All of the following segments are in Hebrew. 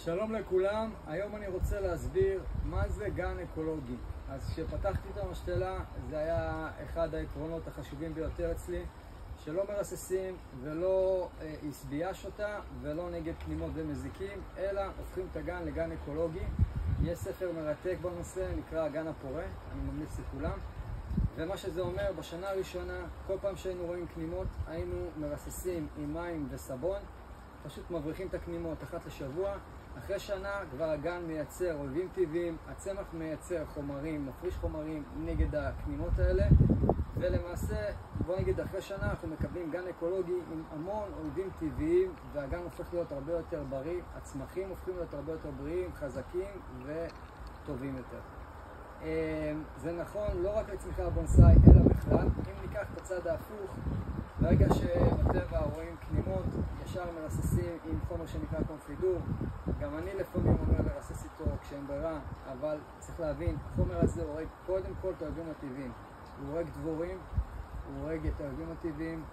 שלום לכולם, היום אני רוצה להסביר מה זה גן אקולוגי. אז כשפתחתי את המשתלה זה היה אחד העקרונות החשובים ביותר אצלי, שלא מרססים ולא הסבייש אותה ולא נגד פנימות ומזיקים, אלא הופכים את הגן לגן אקולוגי. יש ספר מרתק בנושא, נקרא הגן הפורה, אני ממליץ לכולם. ומה שזה אומר, בשנה הראשונה, כל פעם שהיינו רואים קנימות, היינו מרססים עם מים וסבון, פשוט מבריחים את הקנימות אחת לשבוע. אחרי שנה כבר הגן מייצר אויבים טבעיים, הצמח מייצר חומרים, מפריש חומרים נגד הקנימות האלה, ולמעשה, בוא נגיד אחרי שנה אנחנו מקבלים גן אקולוגי עם המון אויבים טבעיים, והגן הופך להיות הרבה יותר בריא, הצמחים הופכים להיות הרבה יותר בריאים, חזקים וטובים יותר. זה נכון לא רק לצמיחה הבונסאי אלא בכלל. אם ניקח את הצד ההפוך, ברגע שבטבע רואים קנימות, ישר מרססים עם חומר שנקרא קונפידור. גם אני לפעמים אומר לרסס איתו כשאין ברירה, אבל צריך להבין, החומר הזה הורג קודם כל את האויבים הטבעיים. הוא הורג דבורים, הוא הורג את האויבים הטבעיים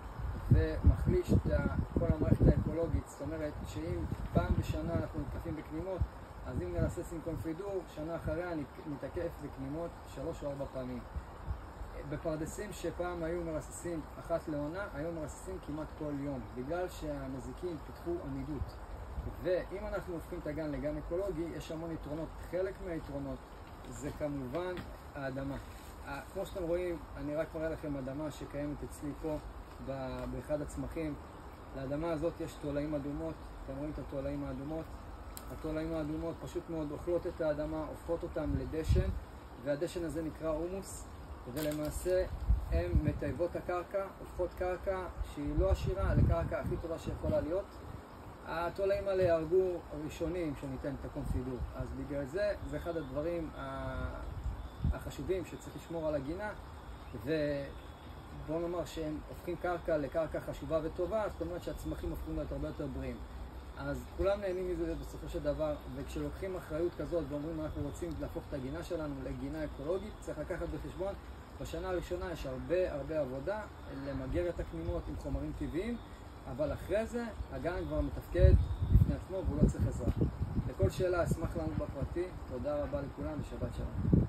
ומחליש את כל המערכת האקולוגית. זאת אומרת שאם פעם בשנה אנחנו מתקפים בקנימות, אז אם נרסס עם קונפידור, שנה אחריה נתקף בקנימות 3 או 4 פעמים. בפרדסים שפעם היו מרססים אחת לעונה, היום מרססים כמעט כל יום, בגלל שהמזיקים פיתחו עמידות. ואם אנחנו הופכים את הגן לגן אקולוגי, יש המון יתרונות. חלק מהיתרונות זה כמובן האדמה. כמו שאתם רואים, אני רק מראה לכם אדמה שקיימת אצלי פה באחד הצמחים. לאדמה הזאת יש תולעים אדומות, אתם רואים את התולעים האדומות? התולעים האדומות פשוט מאוד אוכלות את האדמה, הופכות אותם לדשן, והדשן הזה נקרא הומוס, ולמעשה הן מטייבות הקרקע, הופכות קרקע שהיא לא עשירה לקרקע הכי טובה שיכולה להיות. התולעים האלה יהרגו ראשונים שניתן את הקונפידור, אז בגלל זה אחד הדברים החשובים שצריך לשמור על הגינה, ובוא נאמר שהם הופכים קרקע לקרקע חשובה וטובה, זאת אומרת שהצמחים הופכים להיות הרבה יותר בריאים. אז כולם נהנים מזה בסופו של דבר, וכשלוקחים אחריות כזאת ואומרים אנחנו רוצים להפוך את הגינה שלנו לגינה אקולוגית, צריך לקחת בחשבון, בשנה הראשונה יש הרבה עבודה למגר את הקנימות עם חומרים טבעיים, אבל אחרי זה הגן כבר מתפקד בפני עצמו והוא לא צריך עזרה. לכל שאלה אשמח לענות בפרטי. תודה רבה לכולם ושבת שלום.